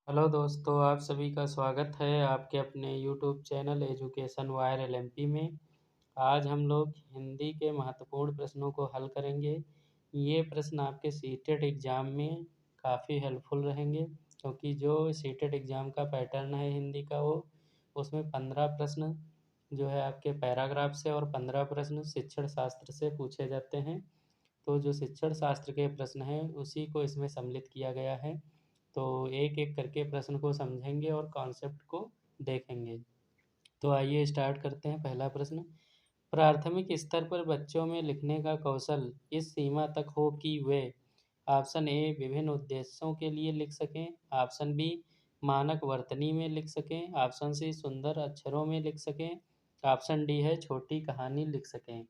Hello दोस्तों, आप सभी का स्वागत है आपके अपने YouTube channel education wire LMP में। आज हम लोग हिंदी के महत्वपूर्ण प्रश्नों को हल करेंगे। ये प्रश्न आपके सीटेट एग्ज़ाम में काफ़ी हेल्पफुल रहेंगे, क्योंकि जो सीटेट एग्ज़ाम का पैटर्न है हिंदी का, वो उसमें 15 प्रश्न जो है आपके पैराग्राफ से और 15 प्रश्न शिक्षण शास्त्र से पूछे जाते हैं। तो जो शिक्षण शास्त्र के प्रश्न हैं उसी को इसमें सम्मिलित किया गया है। तो एक एक करके प्रश्न को समझेंगे और कॉन्सेप्ट को देखेंगे। तो आइए स्टार्ट करते हैं। पहला प्रश्न, प्राथमिक स्तर पर बच्चों में लिखने का कौशल इस सीमा तक हो कि वे ऑप्शन ए विभिन्न उद्देश्यों के लिए लिख सकें, ऑप्शन बी मानक वर्तनी में लिख सकें, ऑप्शन सी सुंदर अक्षरों में लिख सकें, ऑप्शन डी है छोटी कहानी लिख सकें।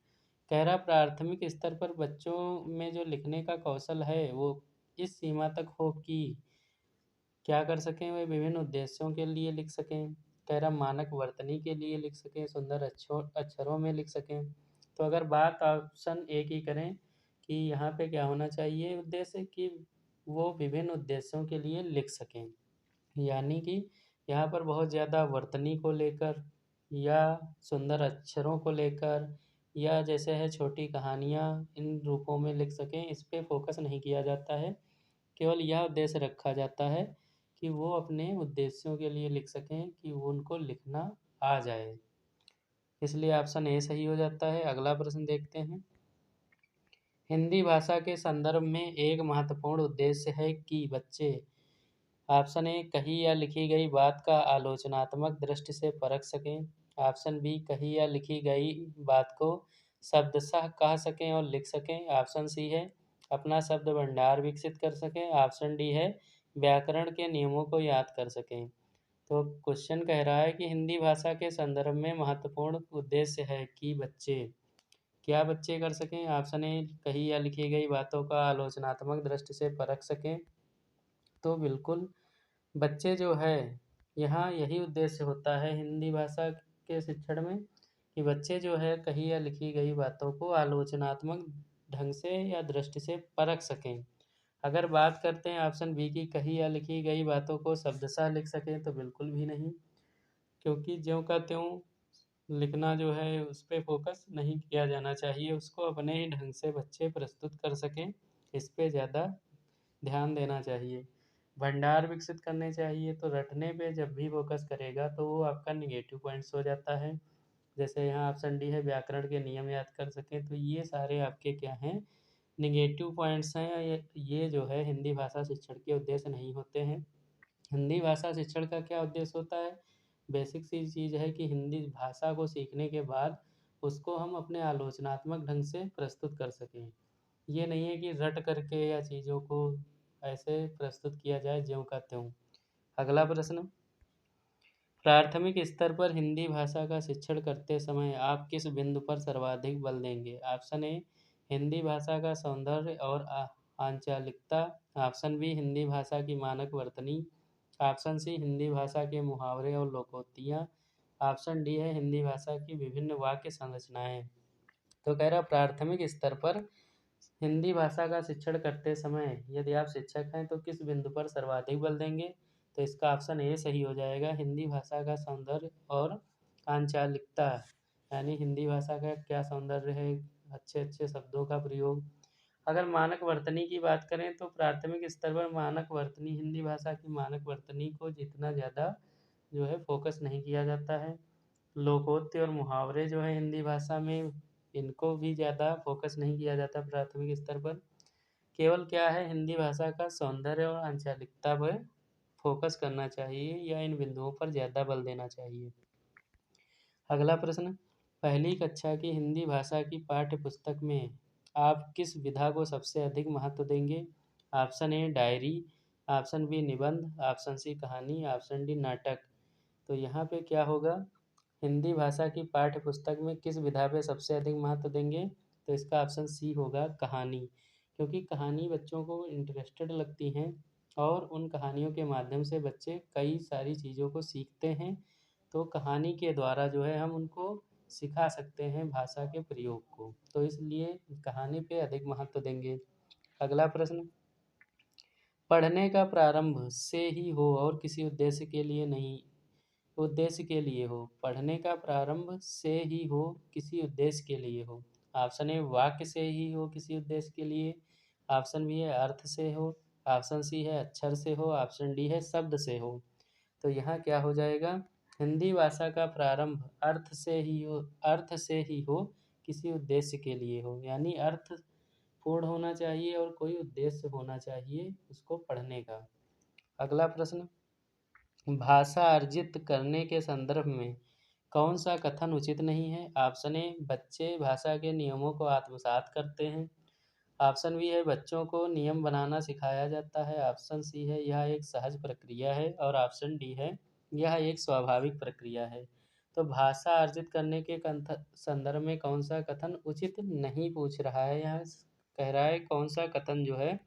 कह रहा प्राथमिक स्तर पर बच्चों में जो लिखने का कौशल है वो इस सीमा तक हो कि क्या कर सकें, वे विभिन्न उद्देश्यों के लिए लिख सकें। कह रहा मानक वर्तनी के लिए लिख सकें, सुंदर अक्षरों में लिख सकें। तो अगर बात ऑप्शन ए की करें कि यहाँ पे क्या होना चाहिए उद्देश्य, कि वो विभिन्न उद्देश्यों के लिए लिख सकें, यानी कि यहाँ पर बहुत ज़्यादा वर्तनी को लेकर या सुंदर अक्षरों को लेकर या जैसे है छोटी कहानियाँ, इन रूपों में लिख सकें, इस पे फोकस नहीं किया जाता है। केवल यह उद्देश्य रखा जाता है कि वो अपने उद्देश्यों के लिए लिख सकें, कि वो उनको लिखना आ जाए। इसलिए ऑप्शन ए सही हो जाता है। अगला प्रश्न देखते हैं। हिंदी भाषा के संदर्भ में एक महत्वपूर्ण उद्देश्य है कि बच्चे ऑप्शन ए कही या लिखी गई बात का आलोचनात्मक दृष्टि से परख सकें, ऑप्शन बी कही या लिखी गई बात को शब्दशः कह सकें और लिख सकें, ऑप्शन सी है अपना शब्द भंडार विकसित कर सकें, ऑप्शन डी है व्याकरण के नियमों को याद कर सकें। तो क्वेश्चन कह रहा है कि हिंदी भाषा के संदर्भ में महत्वपूर्ण उद्देश्य है कि बच्चे क्या बच्चे कर सकें। ऑप्शन ए कही या लिखी गई बातों का आलोचनात्मक दृष्टि से परख सकें। तो बिल्कुल बच्चे जो है, यहाँ यही उद्देश्य होता है हिंदी भाषा के शिक्षण में, कि बच्चे जो है कही या लिखी गई बातों को आलोचनात्मक ढंग से या दृष्टि से परख सकें। अगर बात करते हैं ऑप्शन बी की, कही या लिखी गई बातों को शब्दशः लिख सकें, तो बिल्कुल भी नहीं, क्योंकि ज्यों का त्यों लिखना जो है उस पे फोकस नहीं किया जाना चाहिए, उसको अपने ही ढंग से बच्चे प्रस्तुत कर सकें, इस पे ज़्यादा ध्यान देना चाहिए। भंडार विकसित करने चाहिए, तो रटने पे जब भी फोकस करेगा तो वो आपका निगेटिव पॉइंट्स हो जाता है। जैसे यहाँ ऑप्शन डी है व्याकरण के नियम याद कर सकें, तो ये सारे आपके क्या हैं, निगेटिव पॉइंट्स हैं। ये जो है हिंदी भाषा शिक्षण के उद्देश्य नहीं होते हैं। हिंदी भाषा शिक्षण का क्या उद्देश्य होता है, बेसिक सी चीज़ है कि हिंदी भाषा को सीखने के बाद उसको हम अपने आलोचनात्मक ढंग से प्रस्तुत कर सकें। ये नहीं है कि रट करके या चीज़ों को ऐसे प्रस्तुत किया जाए ज्यों का त्यों। अगला प्रश्न, प्राथमिक स्तर पर हिंदी भाषा का शिक्षण करते समय आप किस बिंदु पर सर्वाधिक बल देंगे। ऑप्शन ए हिंदी भाषा का सौंदर्य और आंचलिकता, ऑप्शन बी हिंदी भाषा की मानक वर्तनी, ऑप्शन सी हिंदी भाषा के मुहावरे और लोकोक्तियाँ, ऑप्शन डी है हिंदी भाषा की विभिन्न वाक्य संरचनाएं। तो कह रहा प्राथमिक स्तर पर हिंदी भाषा का शिक्षण करते समय यदि आप शिक्षक हैं तो किस बिंदु पर सर्वाधिक बल देंगे। तो इसका ऑप्शन ए सही हो जाएगा, हिंदी भाषा का सौंदर्य और आंचलिकता, यानी हिंदी भाषा का क्या सौंदर्य है, अच्छे अच्छे शब्दों का प्रयोग। अगर मानक वर्तनी की बात करें तो प्राथमिक स्तर पर मानक वर्तनी, हिंदी भाषा की मानक वर्तनी को जितना ज़्यादा जो है फोकस नहीं किया जाता है। लोकोक्ति और मुहावरे जो हैं हिंदी भाषा में, इनको भी ज़्यादा फोकस नहीं किया जाता प्राथमिक स्तर पर। केवल क्या है, हिंदी भाषा का सौंदर्य और आंचलिकता पर फोकस करना चाहिए, या इन बिंदुओं पर ज़्यादा बल देना चाहिए। अगला प्रश्न, पहली कक्षा की हिंदी भाषा की पाठ्य पुस्तक में आप किस विधा को सबसे अधिक महत्व देंगे। ऑप्शन ए डायरी, ऑप्शन बी निबंध, ऑप्शन सी कहानी, ऑप्शन डी नाटक। तो यहाँ पे क्या होगा, हिंदी भाषा की पाठ्य पुस्तक में किस विधा पे सबसे अधिक महत्व देंगे। तो इसका ऑप्शन सी होगा कहानी, क्योंकि कहानी बच्चों को इंटरेस्टेड लगती हैं और उन कहानियों के माध्यम से बच्चे कई सारी चीज़ों को सीखते हैं। तो कहानी के द्वारा जो है हम उनको सिखा सकते हैं भाषा के प्रयोग को, तो इसलिए कहानी पे अधिक महत्व देंगे। अगला प्रश्न, पढ़ने का प्रारंभ से ही हो और किसी उद्देश्य के लिए नहीं, उद्देश्य के लिए हो। पढ़ने का प्रारंभ से ही हो, किसी उद्देश्य के लिए हो। ऑप्शन ए वाक्य से ही हो किसी उद्देश्य के लिए। ऑप्शन बी है अर्थ से हो। ऑप्शन सी है अक्षर से हो। ऑप्शन डी है शब्द से हो। तो यहाँ क्या हो जाएगा, हिंदी भाषा का प्रारंभ अर्थ से ही हो, अर्थ से ही हो किसी उद्देश्य के लिए हो, यानी अर्थ पूर्ण होना चाहिए और कोई उद्देश्य होना चाहिए उसको पढ़ने का। अगला प्रश्न, भाषा अर्जित करने के संदर्भ में कौन सा कथन उचित नहीं है। ऑप्शन ए बच्चे भाषा के नियमों को आत्मसात करते हैं। ऑप्शन बी है बच्चों को नियम बनाना सिखाया जाता है। ऑप्शन सी है यह एक सहज प्रक्रिया है। और ऑप्शन डी है यह एक स्वाभाविक प्रक्रिया है। तो भाषा अर्जित करने के संदर्भ में कौन सा कथन उचित नहीं पूछ रहा है, यहाँ कह रहा है कौन सा कथन जो है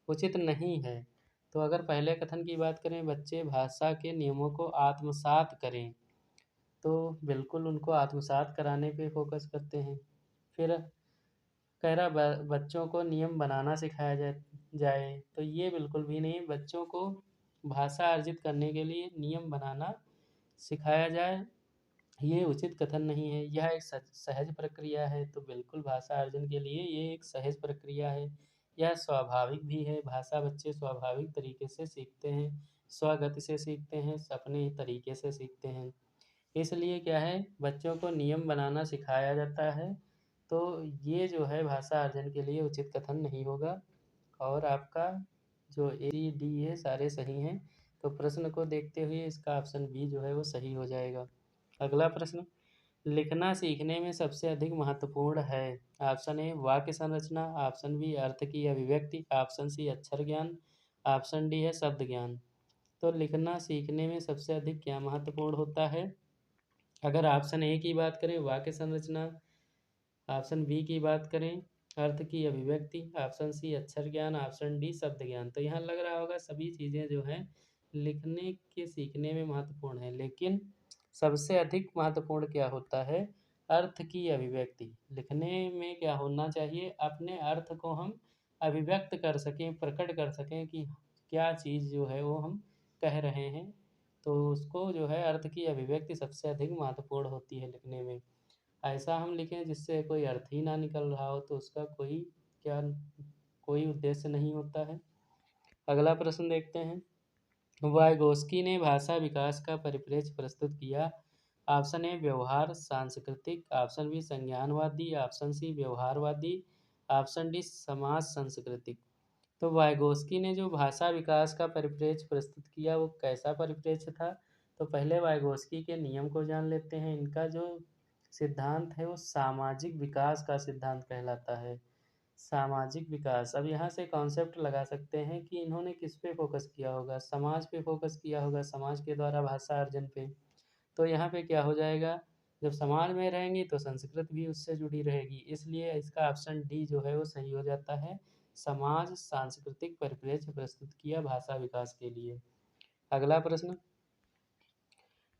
उचित नहीं है। तो अगर पहले कथन की बात करें, बच्चे भाषा के नियमों को आत्मसात करें, तो बिल्कुल उनको आत्मसात कराने पे फोकस करते हैं। फिर कह रहा बच्चों को नियम बनाना सिखाया जाए, तो ये बिल्कुल भी नहीं। बच्चों को भाषा अर्जित करने के लिए नियम बनाना सिखाया जाए, ये उचित कथन नहीं है। यह एक सहज प्रक्रिया है, तो बिल्कुल भाषा अर्जन के लिए ये एक सहज प्रक्रिया है। यह स्वाभाविक भी है, भाषा बच्चे स्वाभाविक तरीके से सीखते हैं, स्वगति से सीखते हैं, अपने तरीके से सीखते हैं। इसलिए क्या है, बच्चों को नियम बनाना सिखाया जाता है, तो ये जो है भाषा अर्जन के लिए उचित कथन नहीं होगा। और आपका जो ए डी है सारे सही हैं, तो प्रश्न को देखते हुए इसका ऑप्शन बी जो है वो सही हो जाएगा। अगला प्रश्न, लिखना सीखने में सबसे अधिक महत्वपूर्ण है। ऑप्शन ए वाक्य संरचना। ऑप्शन बी अर्थ की अभिव्यक्ति। ऑप्शन सी अक्षर ज्ञान। ऑप्शन डी है शब्द ज्ञान। तो लिखना सीखने में सबसे अधिक क्या महत्वपूर्ण होता है। अगर ऑप्शन ए की बात करें वाक्य संरचना, ऑप्शन बी की बात करें अर्थ की अभिव्यक्ति, ऑप्शन सी अक्षर ज्ञान, ऑप्शन डी शब्द ज्ञान। तो यहाँ लग रहा होगा सभी चीज़ें जो हैं लिखने के सीखने में महत्वपूर्ण है, लेकिन सबसे अधिक महत्वपूर्ण क्या होता है, अर्थ की अभिव्यक्ति। लिखने में क्या होना चाहिए, अपने अर्थ को हम अभिव्यक्त कर सकें, प्रकट कर सकें कि क्या चीज़ जो है वो हम कह रहे हैं, तो उसको जो है अर्थ की अभिव्यक्ति सबसे अधिक महत्वपूर्ण होती है लिखने में। ऐसा हम लिखें जिससे कोई अर्थ ही ना निकल रहा हो, तो उसका क्या कोई उद्देश्य नहीं होता है। अगला प्रश्न देखते हैं, वाइगोस्की ने भाषा विकास का परिप्रेक्ष्य प्रस्तुत किया। ऑप्शन ए व्यवहार सांस्कृतिक, ऑप्शन बी संज्ञानवादी, ऑप्शन सी व्यवहारवादी, ऑप्शन डी समाज सांस्कृतिक। तो वाइगोस्की ने जो भाषा विकास का परिप्रेक्ष्य प्रस्तुत किया वो कैसा परिप्रेक्ष्य था। तो पहले वाइगोस्की के नियम को जान लेते हैं। इनका जो सिद्धांत है वो सामाजिक विकास का सिद्धांत कहलाता है। सामाजिक विकास, अब यहाँ से कॉन्सेप्ट लगा सकते हैं कि इन्होंने किस पे फोकस किया होगा, समाज पे फोकस किया होगा, समाज के द्वारा भाषा अर्जन पे। तो यहाँ पे क्या हो जाएगा, जब समाज में रहेंगी तो संस्कृत भी उससे जुड़ी रहेगी, इसलिए इसका ऑप्शन डी जो है वो सही हो जाता है। समाज सांस्कृतिक परिप्रेक्ष्य प्रस्तुत किया भाषा विकास के लिए। अगला प्रश्न,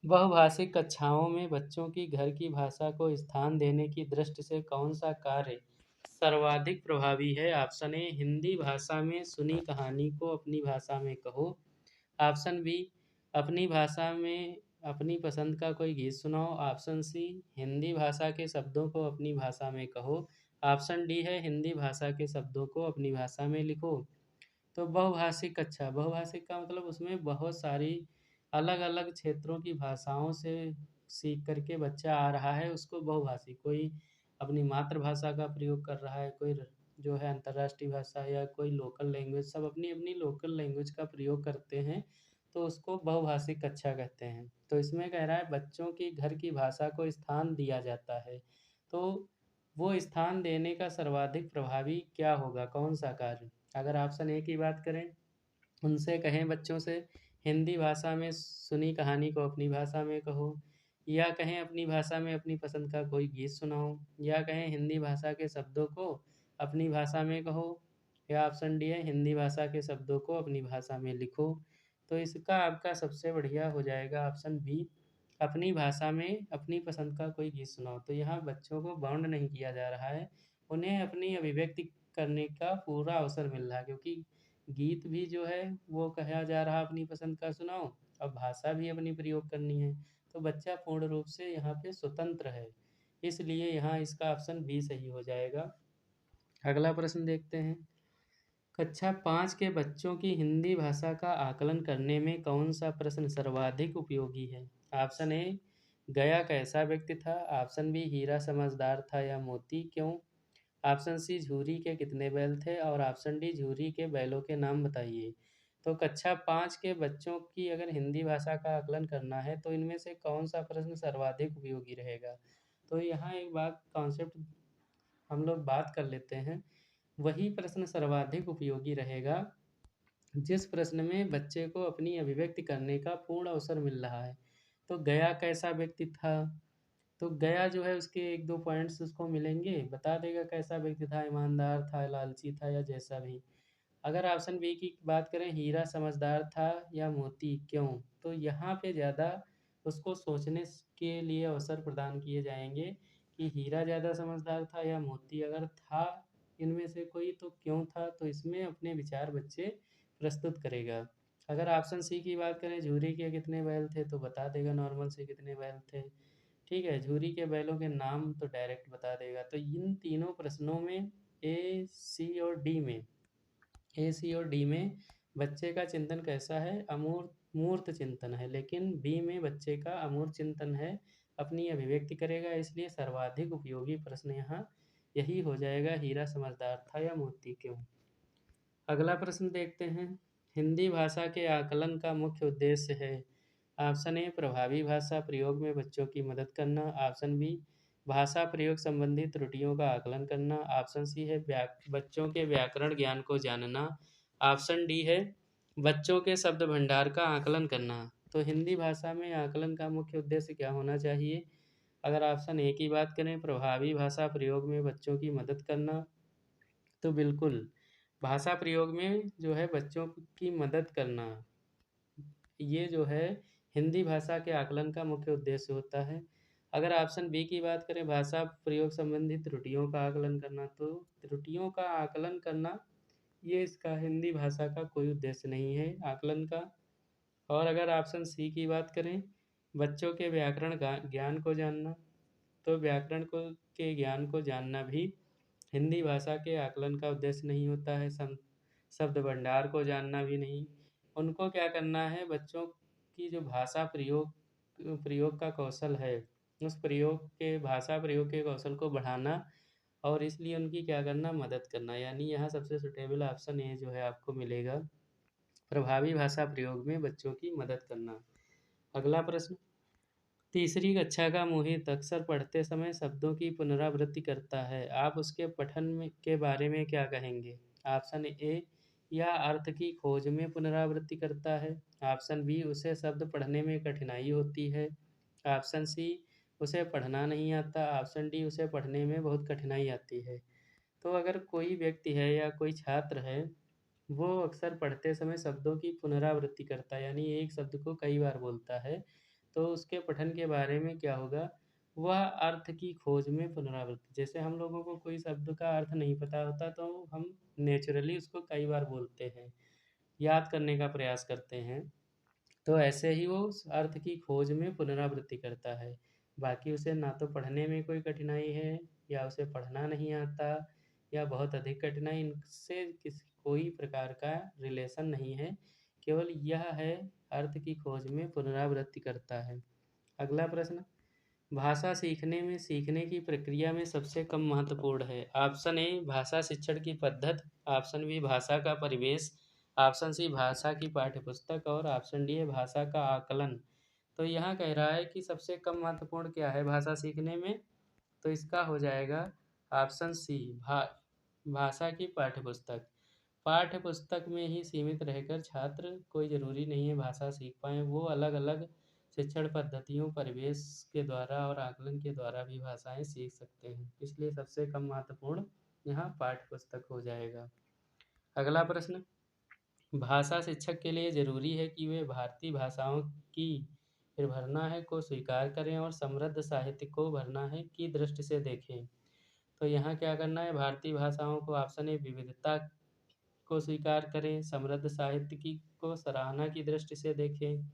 बहुभाषिक कक्षाओं में बच्चों की घर की भाषा को स्थान देने की दृष्टि से कौन सा कार्य सर्वाधिक प्रभावी है। ऑप्शन ए हिंदी भाषा में सुनी कहानी को अपनी भाषा में कहो। ऑप्शन बी अपनी भाषा में अपनी पसंद का कोई गीत सुनाओ। ऑप्शन सी हिंदी भाषा के शब्दों को अपनी भाषा में कहो। ऑप्शन डी है हिंदी भाषा के शब्दों को अपनी भाषा में लिखो। तो बहुभाषिक कक्षा, बहुभाषिक का मतलब उसमें बहुत सारी अलग अलग क्षेत्रों की भाषाओं से सीख करके बच्चा आ रहा है, उसको बहुभाषिक। कोई अपनी मातृभाषा का प्रयोग कर रहा है, कोई जो है अंतर्राष्ट्रीय भाषा, या कोई लोकल लैंग्वेज, सब अपनी अपनी लोकल लैंग्वेज का प्रयोग करते हैं, तो उसको बहुभाषिक कक्षा कहते हैं। तो इसमें कह रहा है बच्चों की घर की भाषा को स्थान दिया जाता है, तो वो स्थान देने का सर्वाधिक प्रभावी क्या होगा, कौन सा कार्य। अगर ऑप्शन ए की बात करें, उनसे कहें बच्चों से हिंदी भाषा में सुनी कहानी को अपनी भाषा में कहो, या कहें अपनी भाषा में अपनी पसंद का कोई गीत सुनाओ, या कहें हिंदी भाषा के शब्दों को अपनी भाषा में कहो, या ऑप्शन डी है हिंदी भाषा के शब्दों को अपनी भाषा में लिखो। तो इसका आपका सबसे बढ़िया हो जाएगा ऑप्शन बी, अपनी भाषा में अपनी पसंद का कोई गीत सुनाओ। तो यहाँ बच्चों को बाउंड नहीं किया जा रहा है, उन्हें अपनी अभिव्यक्ति करने का पूरा अवसर मिल रहा है, क्योंकि गीत भी जो है वो कहा जा रहा अपनी पसंद का सुनाओ, अब भाषा भी अपनी प्रयोग करनी है, तो बच्चा पूर्ण रूप से यहाँ पे स्वतंत्र है, इसलिए यहाँ इसका ऑप्शन बी सही हो जाएगा। अगला प्रश्न देखते हैं। कक्षा 5 के बच्चों की हिंदी भाषा का आकलन करने में कौन सा प्रश्न सर्वाधिक उपयोगी है? ऑप्शन ए, गया कैसा व्यक्ति था? ऑप्शन बी, हीरा समझदार था या मोती क्यों? ऑप्शन सी, झूरी के कितने बैल थे? और ऑप्शन डी, झूरी के बैलों के नाम बताइए। तो कक्षा 5 के बच्चों की अगर हिंदी भाषा का आकलन करना है तो इनमें से कौन सा प्रश्न सर्वाधिक उपयोगी रहेगा? तो यहाँ एक बात कॉन्सेप्ट हम लोग बात कर लेते हैं। वही प्रश्न सर्वाधिक उपयोगी रहेगा जिस प्रश्न में बच्चे को अपनी अभिव्यक्ति करने का पूर्ण अवसर मिल रहा है। तो गया कैसा व्यक्ति था? तो गया जो है उसके 1-2 पॉइंट्स उसको मिलेंगे, बता देगा कैसा व्यक्ति था, ईमानदार था, लालची था या जैसा भी। अगर ऑप्शन बी की बात करें, हीरा समझदार था या मोती क्यों? तो यहाँ पे ज़्यादा उसको सोचने के लिए अवसर प्रदान किए जाएंगे कि हीरा ज़्यादा समझदार था या मोती, अगर था इनमें से कोई तो क्यों था, तो इसमें अपने विचार बच्चे प्रस्तुत करेगा। अगर ऑप्शन सी की बात करें, झूरी के कितने बैल थे, तो बता देगा नॉर्मल से कितने बैल थे। ठीक है, झूरी के बैलों के नाम तो डायरेक्ट बता देगा। तो इन तीनों प्रश्नों में ए, सी और डी में ए, सी और डी में बच्चे का चिंतन कैसा है? मूर्त चिंतन है, लेकिन बी में बच्चे का अमूर्त चिंतन है, अपनी अभिव्यक्ति करेगा, इसलिए सर्वाधिक उपयोगी प्रश्न यहाँ यही हो जाएगा, हीरा समझदार था या मोती क्यों। अगला प्रश्न देखते हैं। हिंदी भाषा के आकलन का मुख्य उद्देश्य है। ऑप्शन ए, प्रभावी भाषा प्रयोग में बच्चों की मदद करना। ऑप्शन बी, भाषा प्रयोग संबंधी त्रुटियों का आकलन करना। ऑप्शन सी है बच्चों के व्याकरण ज्ञान को जानना। ऑप्शन डी है बच्चों के शब्द भंडार का आकलन करना। तो हिंदी भाषा में आकलन का मुख्य उद्देश्य क्या होना चाहिए? अगर ऑप्शन ए की बात करें, प्रभावी भाषा प्रयोग में बच्चों की मदद करना, तो बिल्कुल भाषा प्रयोग में जो है बच्चों की मदद करना, ये जो है हिंदी भाषा के आकलन का मुख्य उद्देश्य होता है। अगर ऑप्शन बी की बात करें, भाषा प्रयोग संबंधी त्रुटियों का आकलन करना, तो त्रुटियों का आकलन करना ये इसका हिंदी भाषा का कोई उद्देश्य नहीं है आकलन का। और अगर ऑप्शन सी की बात करें, बच्चों के व्याकरण ज्ञान को जानना, तो व्याकरण को के ज्ञान को जानना भी हिंदी भाषा के आकलन का उद्देश्य नहीं होता है। शब्द भंडार को जानना भी नहीं। उनको क्या करना है, बच्चों की जो भाषा प्रयोग प्रयोग का कौशल है, उस प्रयोग के भाषा प्रयोग के कौशल को बढ़ाना, और इसलिए उनकी क्या करना, मदद करना। यानी यहाँ सबसे सुटेबल ऑप्शन ए जो है आपको मिलेगा, प्रभावी भाषा प्रयोग में बच्चों की मदद करना। अगला प्रश्न। तीसरी कक्षा का मोहित अक्सर पढ़ते समय शब्दों की पुनरावृत्ति करता है, आप उसके पठन में के बारे में क्या कहेंगे? ऑप्शन ए, या अर्थ की खोज में पुनरावृत्ति करता है। ऑप्शन बी, उसे शब्द पढ़ने में कठिनाई होती है। ऑप्शन सी, उसे पढ़ना नहीं आता। ऑप्शन डी, उसे पढ़ने में बहुत कठिनाई आती है। तो अगर कोई व्यक्ति है या कोई छात्र है, वो अक्सर पढ़ते समय शब्दों की पुनरावृत्ति करता है, यानी एक शब्द को कई बार बोलता है, तो उसके पठन के बारे में क्या होगा, वह अर्थ की खोज में पुनरावृत्ति। जैसे हम लोगों को कोई शब्द का अर्थ नहीं पता होता तो हम नेचुरली उसको कई बार बोलते हैं, याद करने का प्रयास करते हैं, तो ऐसे ही वो उस अर्थ की खोज में पुनरावृत्ति करता है। बाकी उसे ना तो पढ़ने में कोई कठिनाई है, या उसे पढ़ना नहीं आता, या बहुत अधिक कठिनाई, इनसे कोई प्रकार का रिलेशन नहीं है, केवल यह है अर्थ की खोज में पुनरावृत्ति करता है। अगला प्रश्न। भाषा सीखने में सीखने की प्रक्रिया में सबसे कम महत्वपूर्ण है। ऑप्शन ए, भाषा शिक्षण की पद्धति। ऑप्शन बी, भाषा का परिवेश। ऑप्शन सी, भाषा की पाठ्यपुस्तक। और ऑप्शन डी है भाषा का आकलन। तो यहाँ कह रहा है कि सबसे कम महत्वपूर्ण क्या है भाषा सीखने में, तो इसका हो जाएगा ऑप्शन सी, भाषा की पाठ्यपुस्तक। पाठ्यपुस्तक में ही सीमित रहकर छात्र कोई ज़रूरी नहीं है भाषा सीख पाएँ, वो अलग अलग शिक्षण पद्धतियों, परिवेश के द्वारा और आकलन के द्वारा भी भाषाएं सीख सकते हैं, इसलिए सबसे कम महत्वपूर्ण यहाँ पाठ्यपुस्तक हो जाएगा। अगला प्रश्न। भाषा शिक्षक के लिए ज़रूरी है कि वे भारतीय भाषाओं की फिर भरना है को स्वीकार करें और समृद्ध साहित्य को भरना है की दृष्टि से देखें। तो यहाँ क्या करना है, भारतीय भाषाओं को ऑप्शन ए, विविधता को स्वीकार करें, समृद्ध साहित्य की को सराहना की दृष्टि से देखें,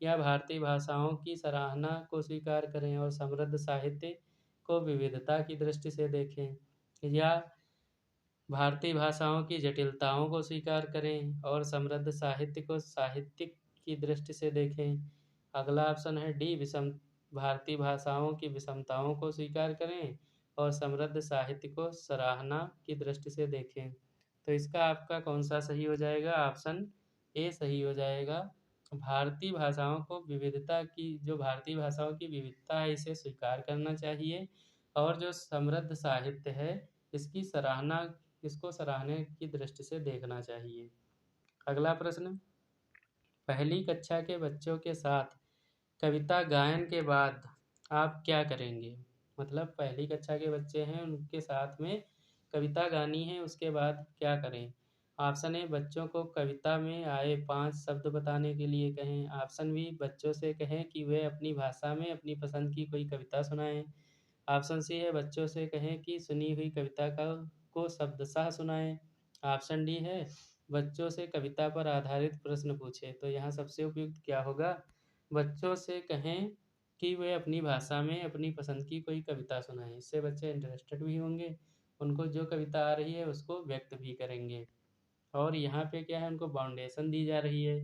या भारतीय भाषाओं की सराहना को स्वीकार करें और समृद्ध साहित्य को विविधता की दृष्टि से देखें, या भारतीय भाषाओं की जटिलताओं को स्वीकार करें और समृद्ध साहित्य को साहित्यिक की दृष्टि से देखें। अगला ऑप्शन है डी, विषम भारतीय भाषाओं की विषमताओं को स्वीकार करें और समृद्ध साहित्य को सराहना की दृष्टि से देखें। तो इसका आपका कौन सा सही हो जाएगा? ऑप्शन ए सही हो जाएगा। भारतीय भाषाओं को विविधता की जो भारतीय भाषाओं की विविधता है इसे स्वीकार करना चाहिए, और जो समृद्ध साहित्य है इसकी सराहना इसको सराहने की दृष्टि से देखना चाहिए। अगला प्रश्न, पहली कक्षा के बच्चों के साथ कविता गायन के बाद आप क्या करेंगे? मतलब पहली कक्षा के बच्चे हैं, उनके साथ में कविता गानी है, उसके बाद क्या करें? ऑप्शन ए, बच्चों को कविता में आए 5 शब्द बताने के लिए कहें। ऑप्शन बी, बच्चों से कहें कि वे अपनी भाषा में अपनी पसंद की कोई कविता सुनाएं। ऑप्शन सी है, बच्चों से कहें कि सुनी हुई कविता को शब्दशः सुनाएं। ऑप्शन डी है, बच्चों से कविता पर आधारित प्रश्न पूछें। तो यहाँ सबसे उपयुक्त क्या होगा? बच्चों से कहें कि वे अपनी भाषा में अपनी पसंद की कोई कविता सुनाएं। इससे बच्चे इंटरेस्टेड भी होंगे, उनको जो कविता आ रही है उसको व्यक्त भी करेंगे। और यहाँ पे क्या है, उनको बाउंडेशन दी जा रही है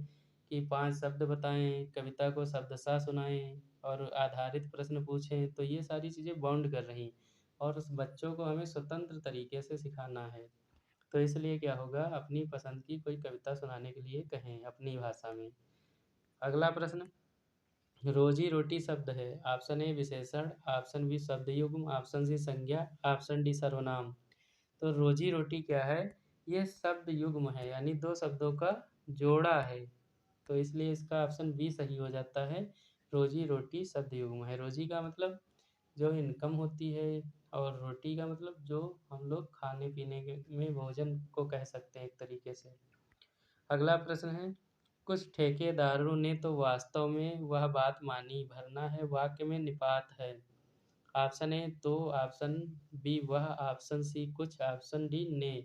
कि 5 शब्द बताएं, कविता को शब्दशः सुनाएं और आधारित प्रश्न पूछें। तो ये सारी चीज़ें बाउंड कर रही, और उस बच्चों को हमें स्वतंत्र तरीके से सिखाना है। तो इसलिए क्या होगा, अपनी पसंद की कोई कविता सुनाने के लिए कहें अपनी भाषा में। अगला प्रश्न, रोजी रोटी शब्द है। ऑप्शन ए विशेषण, ऑप्शन बी शब्द युग्म, ऑप्शन सी संज्ञा, ऑप्शन डी सर्वनाम। तो रोजी रोटी क्या है? ये शब्द युग्म है, यानी 2 शब्दों का जोड़ा है। तो इसलिए इसका ऑप्शन बी सही हो जाता है। रोजी रोटी शब्द युग्म है। रोजी का मतलब जो इनकम होती है, और रोटी का मतलब जो हम लोग खाने पीने के में भोजन को कह सकते हैं एक तरीके से। अगला प्रश्न है, कुछ ठेकेदारों ने तो वास्तव में वह बात मानी, भरना है वाक्य में निपात है। ऑप्शन ए तो, ऑप्शन बी वह, ऑप्शन सी कुछ, ऑप्शन डी ने।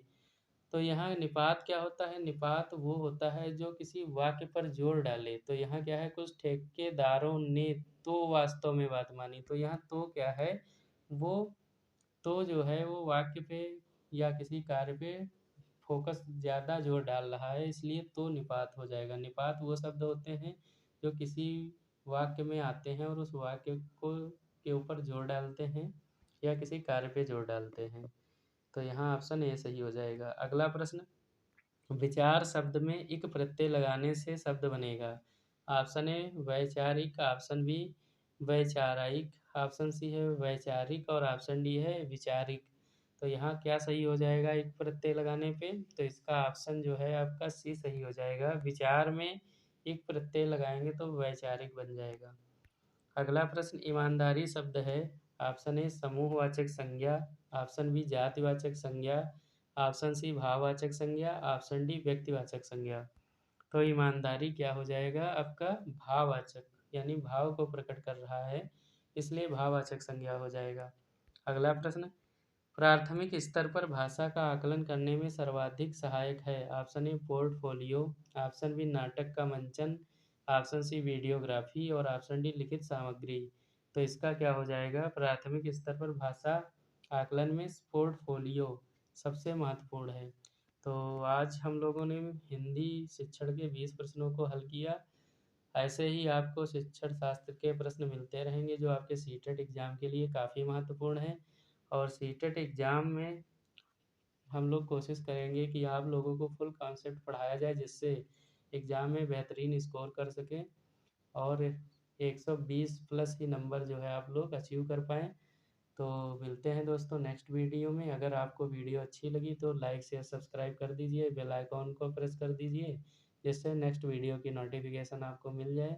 तो यहाँ निपात क्या होता है? निपात वो होता है जो किसी वाक्य पर जोर डाले। तो यहाँ क्या है, कुछ ठेकेदारों ने तो वास्तव में बात मानी। तो यहाँ तो क्या है, वो तो जो है वो वाक्य पे या किसी कार्य पे फोकस ज़्यादा जोर डाल रहा है, इसलिए तो निपात हो जाएगा। निपात वो शब्द होते हैं जो किसी वाक्य में आते हैं और उस वाक्य को के ऊपर जोर डालते हैं या किसी कार्य पे जोर डालते हैं। तो यहाँ ऑप्शन ए सही हो जाएगा। अगला प्रश्न, विचार शब्द में इक प्रत्यय लगाने से शब्द बनेगा। ऑप्शन ए वैचारिक, ऑप्शन बी वैचारिक, ऑप्शन सी है वैचारिक और ऑप्शन डी है विचारिक। तो यहाँ क्या सही हो जाएगा इक प्रत्यय लगाने पे? तो इसका ऑप्शन जो है आपका सी सही हो जाएगा। विचार में इक प्रत्यय लगाएंगे तो वैचारिक बन जाएगा। अगला प्रश्न, ईमानदारी शब्द है। ऑप्शन ए समूहवाचक संज्ञा, ऑप्शन बी जातिवाचक संज्ञा, ऑप्शन सी भाववाचक संज्ञा, ऑप्शन डी व्यक्तिवाचक संज्ञा। तो ईमानदारी क्या हो जाएगा आपका? भाववाचक, यानी भाव को प्रकट कर रहा है, इसलिए भाववाचक संज्ञा हो जाएगा। अगला प्रश्न, प्राथमिक स्तर पर भाषा का आकलन करने में सर्वाधिक सहायक है। Option A portfolio, option B नाटक का मंचन, ऑप्शन सी वीडियोग्राफी और ऑप्शन डी लिखित सामग्री। तो इसका क्या हो जाएगा? प्राथमिक स्तर पर भाषा आकलन में पोर्टफोलियो सबसे महत्वपूर्ण है। तो आज हम लोगों ने हिंदी शिक्षण के 20 प्रश्नों को हल किया। ऐसे ही आपको शिक्षण शास्त्र के प्रश्न मिलते रहेंगे जो आपके सीटेट एग्ज़ाम के लिए काफ़ी महत्वपूर्ण हैं। और सीटेट एग्ज़ाम में हम लोग कोशिश करेंगे कि आप लोगों को फुल कॉन्सेप्ट पढ़ाया जाए, जिससे एग्ज़ाम में बेहतरीन स्कोर कर सकें और 120 प्लस ही नंबर जो है आप लोग अचीव कर पाएँ। तो मिलते हैं दोस्तों नेक्स्ट वीडियो में। अगर आपको वीडियो अच्छी लगी तो लाइक शेयर सब्सक्राइब कर दीजिए, बेल आइकॉन को प्रेस कर दीजिए, जिससे नेक्स्ट वीडियो की नोटिफिकेशन आपको मिल जाए।